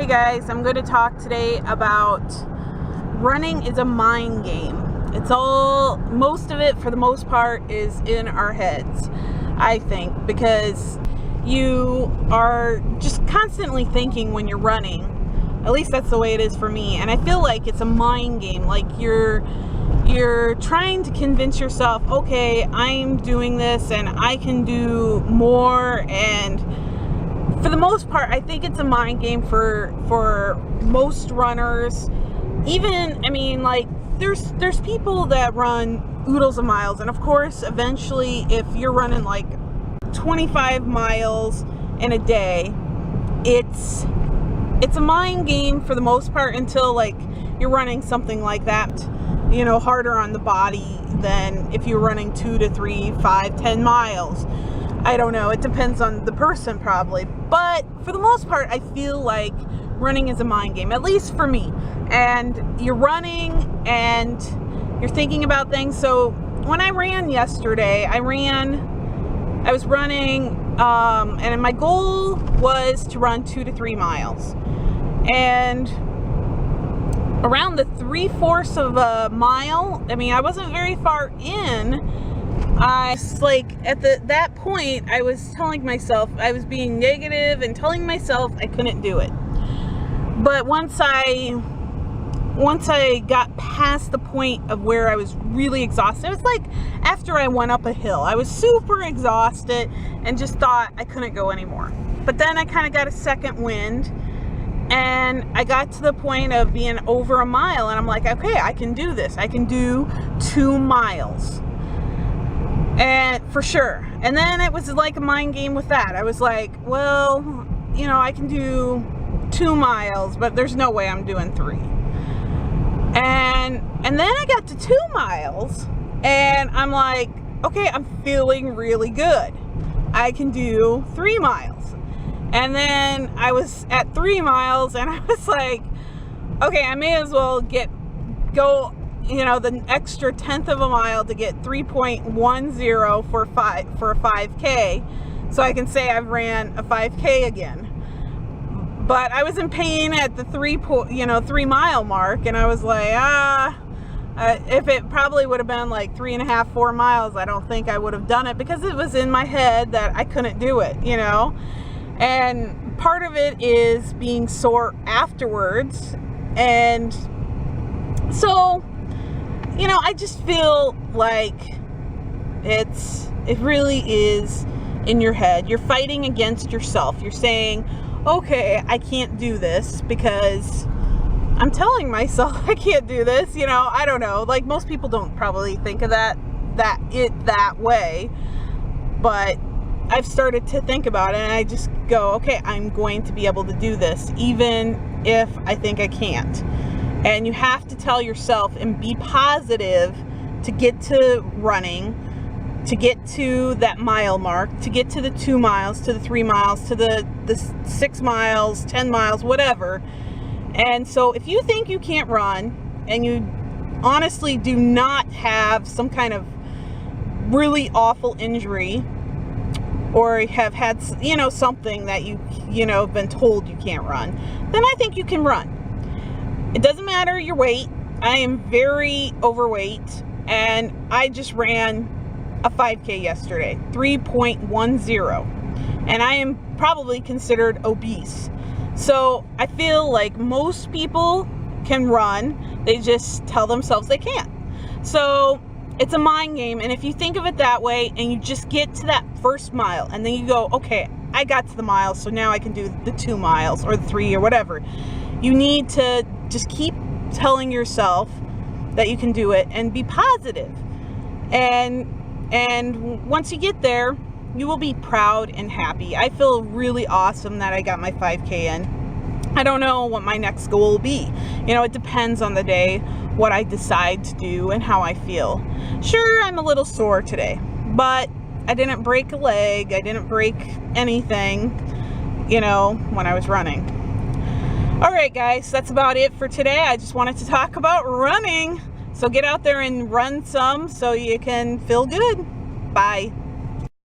Hey guys, I'm going to talk today about running is a mind game. Most of it, for the most part, is in our heads, I think, because you are just constantly thinking when you're running. At least that's the way it is for me. And I feel like it's a mind game. Like you're trying to convince yourself, okay, I'm doing this and I can do more. And for the most part, I think it's a mind game for most runners. Even, I mean, like, there's people that run oodles of miles, and of course, eventually, if you're running like 25 miles in a day, it's a mind game for the most part until like you're running something like that, you know, harder on the body than if you're running 2 to 3, 5, 10 miles. I don't know. It depends on the person probably. But for the most part, I feel like running is a mind game, at least for me. And you're running and you're thinking about things. So when I ran yesterday, I was running, and my goal was to run 2 to 3 miles. And around the 3/4 of a mile, I mean, I wasn't very far in. I was like, at that point, I was telling myself, I was being negative and telling myself I couldn't do it. But once I got past the point of where I was really exhausted, it was like after I went up a hill, I was super exhausted and just thought I couldn't go anymore. But then I kind of got a second wind and I got to the point of being over a mile, and I'm like, okay, I can do this. I can do 2 miles. And for sure. And then it was like a mind game with that. I was like, well, you know, I can do 2 miles, but there's no way I'm doing 3. And then I got to 2 miles and I'm like, okay, I'm feeling really good. I can do 3 miles. And then I was at 3 miles and I was like, okay, I may as well go, you know, the extra 1/10 of a mile to get 3.10 for a 5K, so I can say I've ran a 5K again. But I was in pain at the 3 mile mark, and I was like, if it probably would have been like 3.5, 4 miles, I don't think I would have done it, because it was in my head that I couldn't do it, you know. And part of it is being sore afterwards, and so, you know, I just feel like it really is in your head. You're fighting against yourself. You're saying, okay, I can't do this because I'm telling myself I can't do this. You know, I don't know. Like, most people don't probably think of that way, but I've started to think about it, and I just go, okay, I'm going to be able to do this even if I think I can't. And you have to tell yourself and be positive to get to running, to get to that mile mark, to get to the 2 miles, to the 3 miles, to the 6 miles, 10 miles, whatever. And so if you think you can't run and you honestly do not have some kind of really awful injury, or have had, you know, something that you know, been told you can't run, then I think you can run. It doesn't matter your weight. I am very overweight, and I just ran a 5K yesterday, 3.10, and I am probably considered obese. So I feel like most people can run, they just tell themselves they can't. So it's a mind game, and if you think of it that way and you just get to that first mile and then you go, okay, I got to the mile, so now I can do the 2 miles or the 3 or whatever. You need to just keep telling yourself that you can do it and be positive. And once you get there, you will be proud and happy. I feel really awesome that I got my 5K in. I don't know what my next goal will be. You know, it depends on the day, what I decide to do and how I feel. Sure, I'm a little sore today, but I didn't break a leg. I didn't break anything, you know, when I was running. All right, guys, that's about it for today. I just wanted to talk about running. So get out there and run some so you can feel good. Bye.